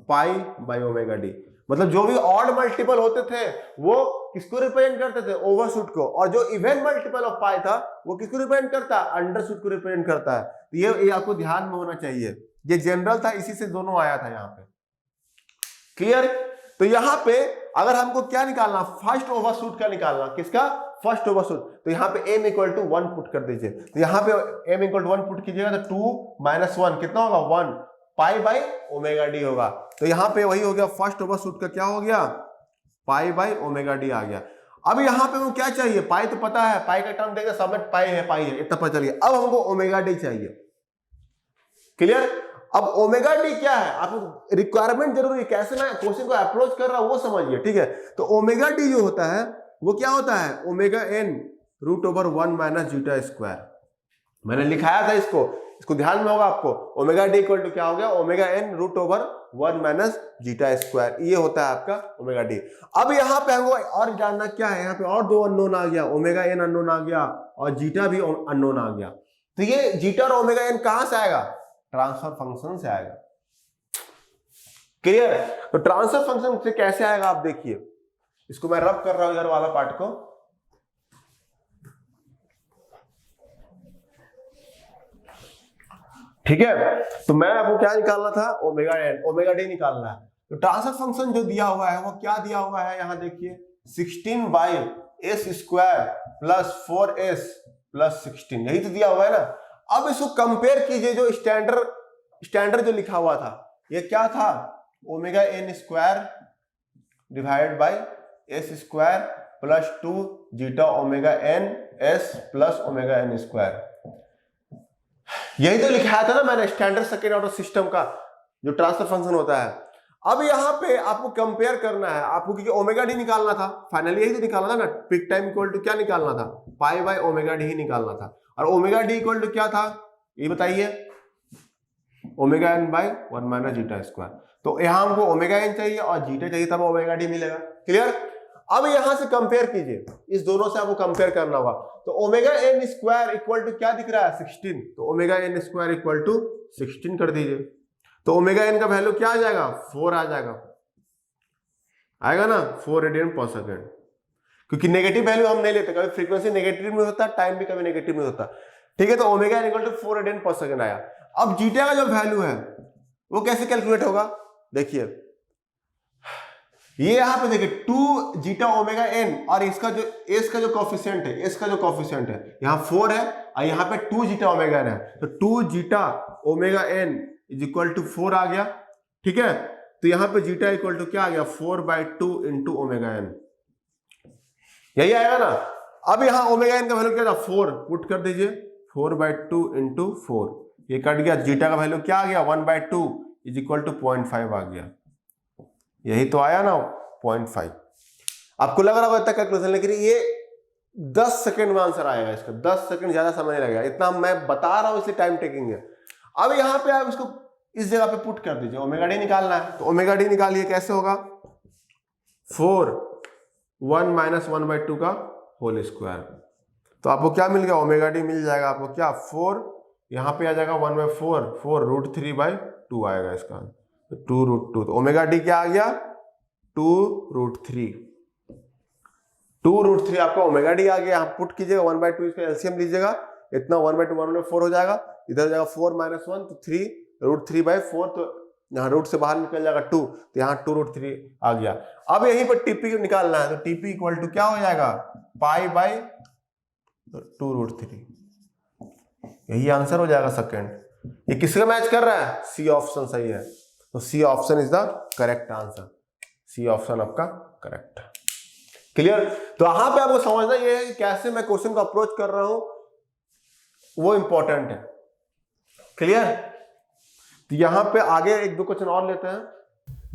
π/ω_d। मतलब जो भी ऑड मल्टीपल होते थे वो किसको रिप्रेजेंट करते थे, ओवरशूट को। और जो इवन मल्टीपल ऑफ पाई था वो किसको रिप्रेजेंट करता है, अंडरशूट को रिप्रेजेंट करता है। तो ये आपको ध्यान में होना चाहिए। ये जनरल था, इसी से दोनों आया था यहाँ पे। क्लियर? तो यहाँ पे अगर हमको क्या निकालना, फर्स्ट ओवरशूट का निकालना, किसका, फर्स्ट ओवरशूट। तो यहाँ पे m = 1 पुट कर दीजिए। तो यहाँ पे m = 1 पुट कीजिएगा तो 2 - 1 कितना होगा, 1 π/ω_d होगा। तो यहाँ पे वही हो गया, फर्स्ट ओवरशूट का क्या हो गया, π/ω_d आ गया। अब यहाँ पे वो क्या चाहिए, पाई तो पता है, पाई का टर्म देगा सब में पाई है, इतना पता चल गया। अब हमको ω_d चाहिए। क्लियर? अब ω_d क्या है, आपको रिक्वायरमेंट जरूरी है, कैसे मैं क्वेश्चन को अप्रोच कर रहा हूं वो समझिए। ठीक है? तो ω_d जो होता है वो क्या होता है, ω(n)√1 - ζ²। मैंने लिखाया था इसको ध्यान में होगा आपको। ω_d = क्या हो गया, ω(n)√1 - ζ²। ये होता है आपका ω_d। अब यहाँ पे हमको और जानना क्या है, यहाँ पे और दो अननोन आ गया, ω(n) अननोन आ गया और ζ भी अननोन आ गया। तो ये ζ और ω(n) कहां से आएगा, ट्रांसफर फंक्शन से आएगा। क्लियर? तो ट्रांसफर फंक्शन से कैसे आएगा आप देखिए, इसको मैं रब कर रहा हूं इधर वाला पार्ट को। ठीक है? तो मैं आपको क्या निकालना था, ω(d) निकालना है। तो ट्रांसफर फंक्शन जो दिया हुआ है वो क्या दिया हुआ है, यहां देखिए 16/s² + 4s + 16, यही तो दिया हुआ है ना। अब इसको कंपेयर कीजिए, जो स्टैंडर्ड जो लिखा हुआ था ये क्या था, ω(n)² / s² + 2 ζωnS + ω(n)²। यही तो लिखाया था ना मैंने, स्टैंडर्ड सेकेंड ऑर्डर सिस्टम का जो ट्रांसफर फंक्शन होता है। अब यहाँ पे आपको कंपेयर करना है, आपको क्योंकि ω_d निकालना था, फाइनली यही तो निकालना था ना, पिक टाइम = क्या निकालना था, π/ω_d ही निकालना था। और ω_d = क्या था ये बताइए, ω(n)/1 - ζ²। तो यहाँ हमको ω(n) चाहिए और ζ चाहिए, तब ω_d मिलेगा। क्लियर? अब यहां से कंपेयर कीजिए, इस दोनों से आपको कंपेयर करना होगा। तो ω(n)² = क्या दिख रहा है, 16। तो ω(n)² = 16 कर दीजिए। तो ओमेगा एन का वैल्यू क्या आ जाएगा, 4 आ जाएगा, आएगा ना 4 रेडियन पर सेकेंड, क्योंकि नेगेटिव वैल्यू हम नहीं लेते, कभी फ्रीक्वेंसी नेगेटिव में होता है, टाइम भी कभी नेगेटिव में होता। ठीक है, तो omega n equal to 4 radian per second आया। अब जीटा का जो वैल्यू है वो कैसे कैलकुलेट होगा, देखिए ये यहां पे देखिए 2 जीटा ओमेगा एन, और इसका जो एस का जो कोफिशिएंट है, एस का जो कोफिशिएंट है यहां 4 है और यहां पे 2 जीटा ओमेगा एन है, तो 2 zeta omega n is equal to 4 आ गया। ठीक है, तो यहां पे जीटा इक्वल टू क्या आ गया, 4/2 इंटू ओमेगा एन, यही आएगा ना। अब यहां ओमेगा एन का वैल्यू क्या था, 4, पुट कर दीजिए 4/2 इंटू 4, ये कट गया, जीटा का वैल्यू क्या आ गया 1/2 इज इक्वल टू 0.5 आ गया, यही तो आया ना 0.5। आपको लग रहा होगा कैलकुलेशन, लेकिन ये 10 सेकंड में आंसर आएगा इसका, 10 सेकंड ज्यादा समय नहीं लगेगा, इतना मैं बता रहा हूं इसलिए टाइम टेकिंग है। अब यहां पे आप इसको इस जगह पे पुट कर दीजिए, ओमेगा डी निकालना है, तो ओमेगा डी निकालिए, कैसे होगा 4 1 - 1/2 का होल स्क्वायर, तो आपको क्या मिल गया, ओमेगा डी मिल जाएगा आपको क्या 4, यहां पे आ जाएगा 1/4, 4√3/2 आएगा इसका, 2√2, तो ओमेगा डी क्या आ गया 2√3, 2√3 आपका ओमेगा डी आ गया। आप पुट कीजिएगा 1/2, इसका एलसीएम लीजिएगा, इतना 1/2 1/4 हो जाएगा, इधर हो जाएगा 4 - 1 तो 3√3/4, तो यहाँ रूट से बाहर निकल जाएगा 2, तो यहाँ 2√3 आ गया। अब यहीं पर टीपी निकालना है, तो टीपी इक्वल टू क्या हो जाएगा π/2√3, यही आंसर हो जाएगा सेकंड। ये किसका मैच कर रहा है, सी ऑप्शन सही है, तो C option is the correct answer, C option आपका करेक्ट। क्लियर, तो यहां पे आपको समझना ये है कि कैसे मैं क्वेश्चन को अप्रोच कर रहा हूं, वो इंपॉर्टेंट है। क्लियर, तो यहां पे आगे 1-2 क्वेश्चन और लेते हैं।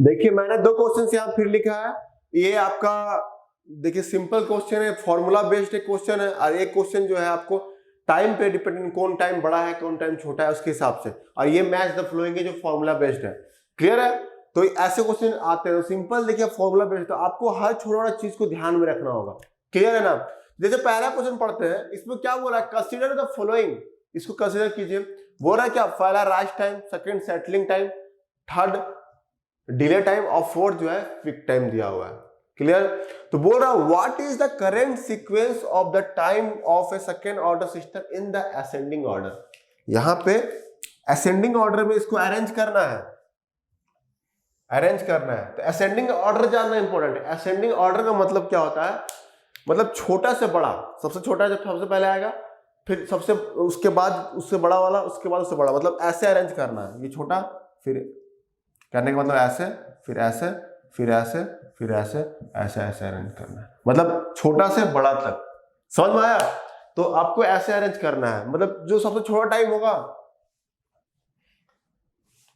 देखिए मैंने 2 क्वेश्चन यहां फिर लिखा है, ये आपका देखिए सिंपल क्वेश्चन है, फॉर्मूला बेस्ड एक क्वेश्चन है, और एक क्वेश्चन जो है आपको टाइम पे डिपेंडेंट, कौन टाइम बड़ा है कौन टाइम छोटा है उसके हिसाब से, और ये मैच द फ्लोइंग है जो फॉर्मूला बेस्ड है। क्लियर है, तो ऐसे क्वेश्चन आते हैं, सिंपल देखिए फॉर्मूला बेस्ड, तो आपको हर छोटा छोटा चीज को ध्यान में रखना होगा। क्लियर है ना, जैसे पहला क्वेश्चन पढ़ते हैं, इसमें क्या बोला है, कंसीडर द फॉलोइंग, इसको कंसीडर कीजिए। बोल रहा है क्या, पहला rise time, second settling time, third delay time, और फोर्थ जो है पिक टाइम दिया हुआ है। क्लियर, तो बोल रहा what is the current sequence of the time of A second order system in the ascending order. यहां पे असेंडिंग ऑर्डर में इसको अरेंज करना है, अरेंज करना है, तो असेंडिंग ऑर्डर जानना इंपॉर्टेंट है। असेंडिंग ऑर्डर का मतलब क्या होता है, मतलब छोटा से बड़ा, सबसे छोटा जब सबसे पहले आएगा, फिर सबसे उसके बाद उससे बड़ा वाला, उसके बाद उससे बड़ा, मतलब ऐसे अरेंज करना है, ये छोटा, फिर करने का मतलब ऐसे, फिर ऐसे, फिर ऐसे, फिर ऐसे, ऐसे ऐसे अरेंज करना है, मतलब छोटा से बड़ा तक। समझ में आया, तो आपको ऐसे अरेंज करना है, मतलब जो सबसे छोटा टाइम होगा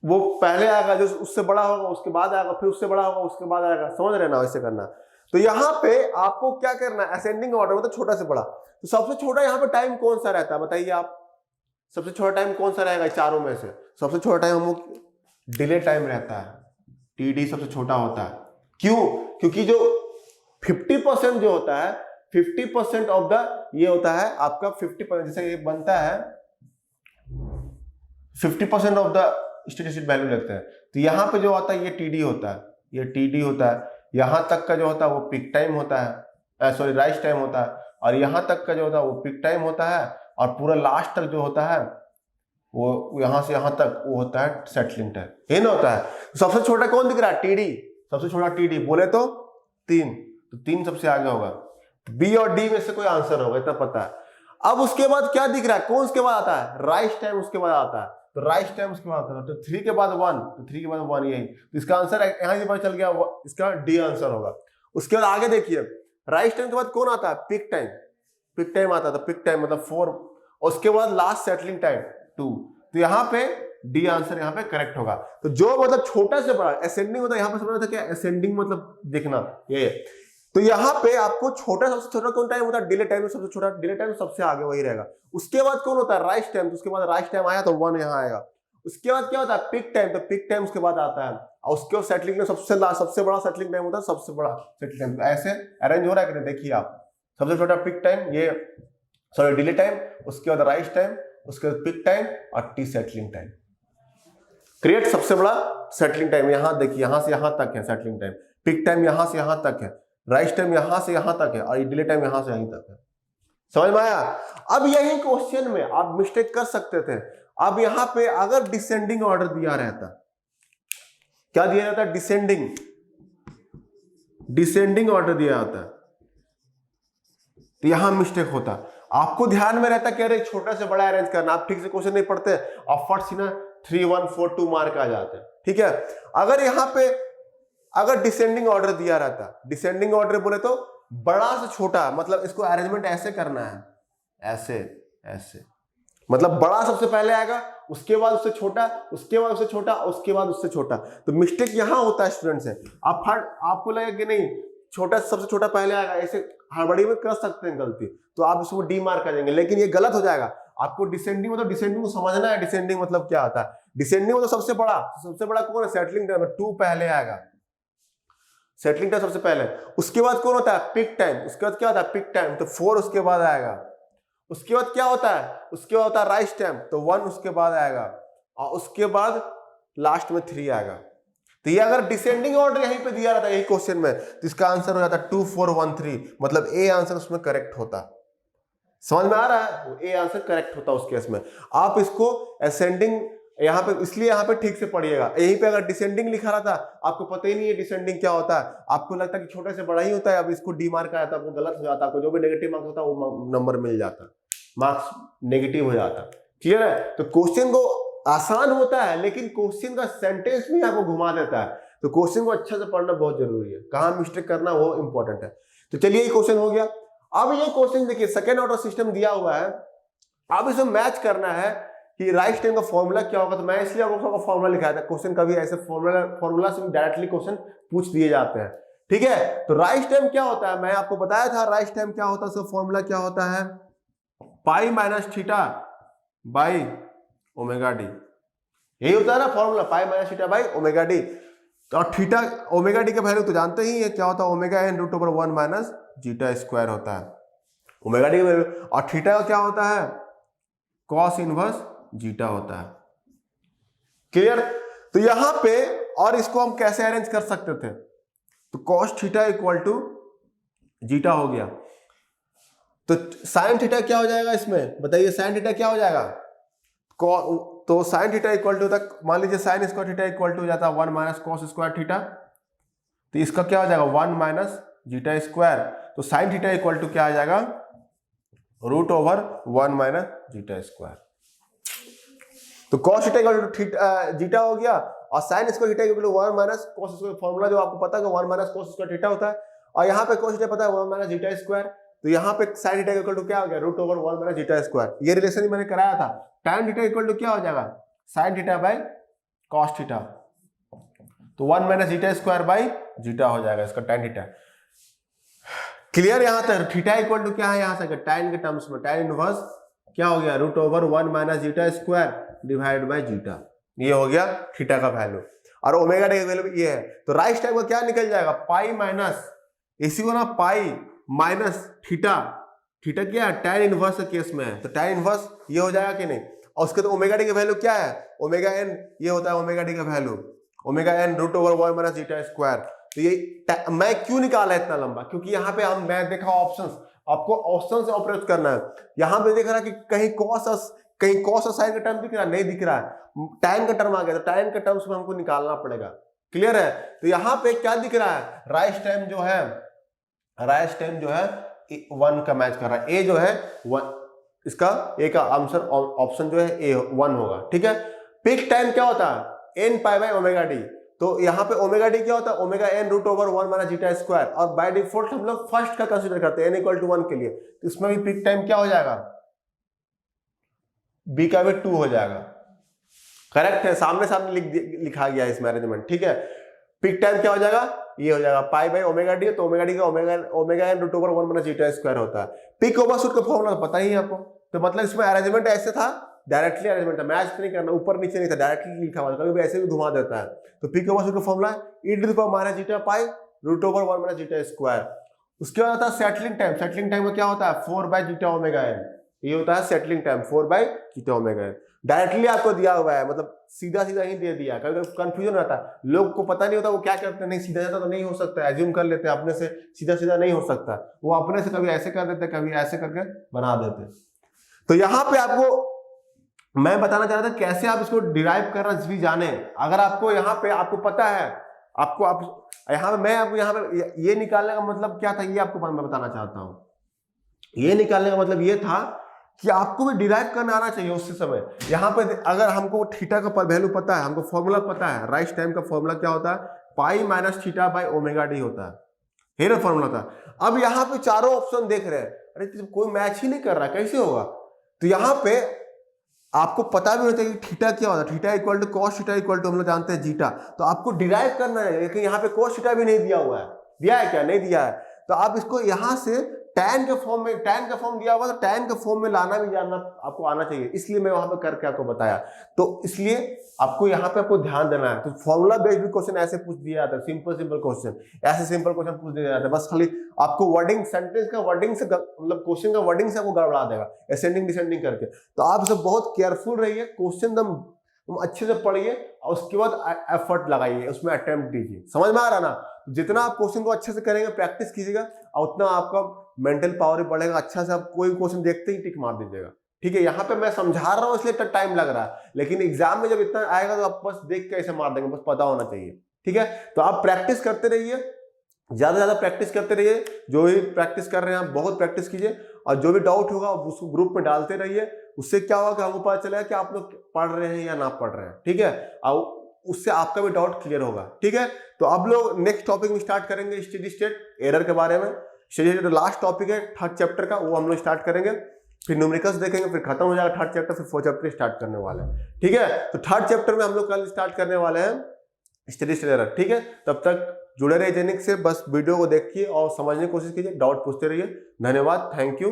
वो पहले आएगा, जो उससे बड़ा होगा उसके बाद आएगा, फिर उससे बड़ा होगा उसके बाद आएगा। समझ रहे ना, वैसे करना। तो यहाँ पे आपको क्या करना है, असेंडिंग ऑर्डर मतलब छोटा से बड़ा, तो सबसे छोटा यहाँ पे टाइम कौन सा रहता है बताइए आप, सबसे छोटा टाइम कौन सा रहेगा चारों में से, सबसे छोटा टाइम हम डिले टाइम रहता है, टीडी सबसे छोटा होता है। क्यों, क्योंकि जो 50% जो होता है, 50% ऑफ द ये होता है आपका 50%, जैसे ये बनता है 50% of the steady state value लेते हैं, तो यहाँ पे जो आता है ये टीडी होता है, ये टीडी होता है, यहां तक का जो होता है वो पिक टाइम होता है, सॉरी राइज टाइम होता है, और यहां तक का जो होता है वो पिक टाइम होता है, और पूरा लास्ट तक जो होता है वो यहां से यहां तक वो होता है सेटलिंग टाइम, ये ना होता है। सबसे छोटा कौन दिख रहा है, टीडी, सबसे छोटा टीडी, बोले तो 3, तो 3 सबसे आगे होगा, बी और डी में से कोई आंसर होगा, इतना पता है। अब उसके बाद क्या दिख रहा है, कौन उसके बाद आता है, राइज टाइम उसके बाद आता है, तो राइज टाइम उसके बाद आता है, तो 3 के बाद 1, तो 3 के बाद 1, यही, तो इसका आंसर यहां से पता चल गया, इसका डी आंसर होगा। उसके बाद आगे देखिए, राइज टाइम के बाद कौन आता है, पिक टाइम, पिक टाइम आता है, तो पिक टाइम मतलब 4, और उसके बाद लास्ट सेटलिंग टाइम 2, तो यहाँ पे डी आंसर यहाँ पे करेक्ट होगा। तो जो मतलब छोटा से बड़ा असेंडिंग होता है, यहाँ पे समझना था क्या असेंडिंग मतलब देखना ये, तो यहाँ पे आपको छोटा, सबसे छोटा कौन टाइम होता है, डिले टाइम, सबसे छोटा डिले टाइम सबसे आगे वही रहेगा। उसके बाद कौन होता है, राइज टाइम, तो उसके बाद राइज टाइम आया तो 1 यहाँ आएगा। उसके बाद क्या होता है, पिक टाइम, तो पिक टाइम उसके बाद आता है, और उसके बाद सेटलिंग टाइम सबसे लास्ट, सबसे बड़ा सेटलिंग टाइम होता है, सबसे बड़ा सेटलिंग टाइम। ऐसे अरेंज हो रहा है कि देखिए आप, सबसे छोटा पिक टाइम, ये सॉरी डिले टाइम, उसके बाद राइज टाइम, उसके बाद पिक टाइम और टी सेटलिंग टाइम। क्रिएट सबसे बड़ा सेटलिंग टाइम, यहां देखिए यहां से यहां तक है सेटलिंग टाइम, पिक टाइम यहां से यहां तक है, राइज टाइम यहां से यहां तक है और डिले टाइम यहां से यहीं तक है। समझ में आया? अब यही क्वेश्चन में आप मिस्टेक कर सकते थे। अब यहां पे अगर डिसेंडिंग ऑर्डर दिया रहता, क्या दिया जाता? डिसेंडिंग ऑर्डर दिया जाता तो यहां मिस्टेक होता। आपको ध्यान में रहता कि अरे छोटा से बड़ा अरेंज करना, आप ठीक से क्वेश्चन नहीं पढ़ते और फट सी ना 3 1 4 2 मार्क आ जाते हैं। ठीक है, अगर यहां पे अगर डिसेंडिंग ऑर्डर दिया रहता, डिसेंडिंग ऑर्डर बोले तो बड़ा से छोटा, मतलब इसको अरेंजमेंट ऐसे करना है, ऐसे ऐसे, मतलब बड़ा सबसे पहले आएगा, उसके बाद उससे छोटा, उसके बाद उससे छोटा, उसके बाद उससे छोटा। तो मिस्टेक यहां होता है स्टूडेंट्स है, आपको लगेगा कि नहीं छोटा सबसे छोटा पहले आएगा, ऐसे हड़बड़ी में कर सकते हैं गलती, तो आप इसको डी मार्क कर देंगे, लेकिन ये गलत हो जाएगा। आपको डिसेंडिंग मतलब डिसेंडिंग को समझना है, डिसेंडिंग मतलब क्या होता है। डिसेंडिंग मतलब सबसे बड़ा कौन है? सेटलिंग टाइम, 2 पहले आएगा, सेटलिंग टाइम सबसे पहले। उसके बाद कौन होता है? Peak time. उसके बाद क्या होता है? पिक टाइम, तो 4 उसके बाद आएगा। उसके बाद क्या होता है? उसके बाद होता है राइज टाइम, तो 1 उसके बाद आएगा और उसके बाद लास्ट में 3 आएगा। तो ये अगर डिसेंडिंग ऑर्डर यहीं पे दिया रहता है यही क्वेश्चन में, तो इसका आंसर हो जाता 2 4 1 3, मतलब ए आंसर उसमें करेक्ट होता। समझ में आ रहा है? ए आंसर करेक्ट होता उस केस में। आप इसको असेंडिंग यहाँ पे, इसलिए यहाँ पे ठीक से पढ़िएगा। यहीं पे अगर डिसेंडिंग लिखा रहता, आपको पता ही नहीं है डिसेंडिंग क्या होता है, आपको लगता है कि छोटे से बड़ा ही होता है, अब इसको डी मार्क आया था, आपको गलत हो जाता, आपको जो भी नेगेटिव मार्क्स होता वो नंबर मिल जाता, मार्क्स नेगेटिव हो जाता। क्लियर है? तो क्वेश्चन को आसान होता है, लेकिन क्वेश्चन का सेंटेंस भी आपको घुमा देता है, तो क्वेश्चन को अच्छे से पढ़ना बहुत जरूरी है, कहां मिस्टेक करना वो इंपॉर्टेंट है। तो चलिए ये क्वेश्चन हो गया। अब ये क्वेश्चन देखिए सेकेंड ऑर्डर सिस्टम दिया हुआ है, अब इसे मैच करना है कि राइज टाइम का फॉर्मूला क्या होगा। तो मैं इसलिए आपको फॉर्मूला लिखाया था, क्वेश्चन कभी ऐसे फॉर्मूला से डायरेक्टली क्वेश्चन पूछ दिए जाते हैं। ठीक है, तो राइज टाइम क्या होता है, मैं आपको बताया था राइज टाइम क्या होता है, उसका फॉर्मूला क्या होता है, pi minus theta by omega d. यही होता है ना formula, pi minus theta by omega d. और थीटा ओमेगा डी का वैल्यू तो जानते ही है क्या होता है, omega n root over 1 minus zeta square होता है ओमेगा डी का वैल्यू। और थीटा का क्या होता है, कॉस इनवर्स जीटा होता है। क्लियर? तो यहां पे और इसको हम कैसे अरेंज कर सकते थे, तो cos theta equal to zeta हो गया, तो साइन थीटा क्या हो जाएगा इसमें बताइए, साइन थीटा क्या हो जाएगा, तो साइन थीटा इक्वल टू तक मान लीजिए sine square theta equal to हो जाता है 1 माइनस कॉस स्क्वायर थीटा, तो इसका क्या हो जाएगा 1 माइनस जीटा स्क्वायर, तो साइन थीटा इक्वल टू क्या आ जाएगा root over 1 minus zeta square. तो cos theta equal to zeta हो गया और sine square theta equal to 1 minus cos square, formula जो आपको पता है 1 माइनस कॉस स्क्वायर थीटा होता है, और यहाँ पे कॉस थीटा पता है 1 माइनस जीटा स्क्वायर, तो यहाँ पे साइन थीटा इक्वल टू क्या हो गया root over 1 minus zeta square. ये रिलेशन मैंने कराया था, tan थीटा इक्वल टू क्या हो जाएगा sine theta by cos theta, तो 1 minus zeta square by zeta हो जाएगा इसका tan थीटा। क्लियर? यहां तक थीटा इक्वल टू क्या है, यहां से tan के टर्म्स में tan इनवर्स क्या हो गया root over 1 minus zeta square divide by zeta, ये हो गया थीटा का वैल्यू, और ओमेगा डी का वैल्यू ये है। तो राइज टाइम का क्या निकल जाएगा, पाई माइनस इसी को ना पाई माइनस थीटा, थीटा क्या है tan इनवर्स के केस में है, तो tan इनवर्स ये हो जाएगा कि नहीं, और उसके तो ओमेगा डी का वैल्यू क्या है, ओमेगा एन, ये होता है ओमेगा डी का value, omega n root over 1 minus zeta square. तो ये मैं क्यों निकाला इतना लंबा, क्योंकि यहाँ पे हम मैं देखा ऑप्शंस, आपको ऑप्शन से ऑपरेट करना है। यहाँ पे देख रहा है कि कहीं कॉस और साइन का टर्म दिख रहा है, नहीं दिख रहा है, tan का टर्म आ गया, तो tan के टर्म्स में हमको निकालना पड़ेगा। क्लियर है? तो यहाँ पे क्या दिख रहा है, राइज टाइम जो है 1 का मैच कर रहा है, ए जो है 1, इसका ए का आंसर ऑप्शन जो है ए 1 होगा। ठीक है, पिक टाइम क्या होता है n pi by omega d, तो यहाँ पे ओमेगा डी क्या होता है omega n root over 1 minus zeta square, और बाय डिफॉल्ट हम लोग फर्स्ट का कंसीडर करते हैं n इक्वल टू 1 के लिए, तो इसमें भी पिक टाइम क्या हो जाएगा b का भी 2 हो जाएगा। करेक्ट है, सामने सामने लिखा गया इसमें अरेंजमेंट। ठीक है, पिक टाइम क्या हो जाएगा, ये हो जाएगा पाई बाय ओमेगा डी, तो ओमेगा डी का omega n root over 1 minus zeta square होता है। पिक ओवर शूट का फॉर्मूला पता ही है आपको, तो मतलब इसमें अरेंजमेंट ऐसे था, डायरेक्टली अरेंजमेंट था, मैच नहीं करना, ऊपर नीचे नहीं था, डायरेक्टली लिखा हुआ, कभी भी ऐसे भी घुमा देता है। तो पिक ओवर शूट का formula e to the power minus zeta pi root over 1 minus zeta square. उसके बाद आता है सेटलिंग टाइम, सेटलिंग टाइम में क्या होता है 4 बाय जीटा ओमेगा एन, ये होता है settling time 4 by zeta omega n. Directly आपको दिया हुआ है, मतलब सीधा सीधा ही दे दिया। कभी कभी कंफ्यूजन रहता है, लोग को पता नहीं होता वो क्या करते हैं, नहीं सीधा जाता तो नहीं हो सकता, एज्यूम कर लेते हैं अपने से सीधा सीधा नहीं हो सकता, वो अपने से कभी ऐसे कर देते कभी ऐसे करके बना देते। तो यहाँ पे आपको मैं बताना चाह रहा था कैसे आप इसको डिराइव करना भी जाने। अगर आपको यहाँ पे आपको पता है, आपको आप यहाँ पे मैं आपको यहाँ पे ये निकालने का मतलब क्या था, ये आपको मैं बताना चाहता हूँ। ये निकालने का मतलब ये था कि आपको भी डिराइव करना आना चाहिए उस समय। यहाँ पे अगर हमको थीटा का वैल्यू पता है, हमको फॉर्मूला पता है, राइस टाइम का फॉर्मूला क्या होता है, pi minus theta by omega D होता है ना फॉर्मूला था। अब यहाँ पे चारों ऑप्शन देख रहे हैं, अरे कोई मैच ही नहीं कर रहा, कैसे होगा। तो यहाँ पे आपको पता भी होता है कि थीटा क्या होता है, theta equal to cos theta equal to हम लोग जानते हैं जीटा। तो आपको डिराइव करना है, लेकिन यहाँ पे कॉस थीटा भी नहीं दिया हुआ है, दिया है क्या, नहीं दिया है। तो आप इसको यहाँ से टैन के फॉर्म में, टैन का फॉर्म दिया हुआ तो टैन के फॉर्म में लाना भी जानना आपको आना चाहिए, इसलिए मैं वहां पे करके आपको बताया। तो इसलिए आपको यहाँ पे आपको ध्यान देना है। तो फॉर्मूला बेस्ड भी क्वेश्चन ऐसे पूछ दिया जाता है, सिंपल क्वेश्चन, ऐसे सिंपल क्वेश्चन पूछ दिया जाता है। बस खाली आपको वर्डिंग, सेंटेंस का वर्डिंग से, मतलब क्वेश्चन का वर्डिंग से आपको गड़बड़ा देगा असेंडिंग डिसेंडिंग करके। तो आप सब बहुत केयरफुल रहिए, क्वेश्चन तुम अच्छे से पढ़िए और उसके बाद एफर्ट लगाइए, उसमें अटेम्प्ट दीजिए। समझ में आ रहा ना। जितना आप क्वेश्चन को अच्छे से करेंगे, प्रैक्टिस कीजिएगा, और उतना आपका मेंटल पावर भी बढ़ेगा। अच्छा से आप कोई क्वेश्चन देखते ही टिक मार दीजिएगा, ठीक है। यहाँ पे मैं समझा रहा हूँ इसलिए इतना टाइम लग रहा है, लेकिन एग्जाम में जब इतना आएगा तो आप बस देख के ऐसे मार देंगे, बस पता होना चाहिए, ठीक है। तो आप प्रैक्टिस करते रहिए, ज्यादा से ज्यादा प्रैक्टिस करते रहिए। जो भी प्रैक्टिस कर रहे हैं आप बहुत प्रैक्टिस कीजिए, और जो भी डाउट होगा उसको ग्रुप में डालते रहिए। उससे क्या होगा कि हमको पता चलेगा कि आप लोग पढ़ रहे हैं या ना पढ़ रहे हैं, ठीक है। और उससे आपका भी डाउट क्लियर होगा, ठीक है। तो अब लोग नेक्स्ट टॉपिक में स्टार्ट करेंगे स्टेडी स्टेट एरर के बारे में। स्टेडी स्टेट लास्ट टॉपिक है थर्ड चैप्टर का, वो हम लोग स्टार्ट करेंगे, फिर न्यूमेरिकल्स देखेंगे, फिर खत्म हो जाएगा थर्ड चैप्टर, फिर फोर्थ चैप्टर स्टार्ट करने वाले हैं, ठीक है। तो थर्ड चैप्टर में हम लोग कल स्टार्ट करने वाले हैं स्टेडी स्टेट एरर, ठीक है। तब तक जुड़े रहिए जेनिक से, बस वीडियो को देखिए और समझने की कोशिश कीजिए, डाउट पूछते रहिए। धन्यवाद, थैंक यू।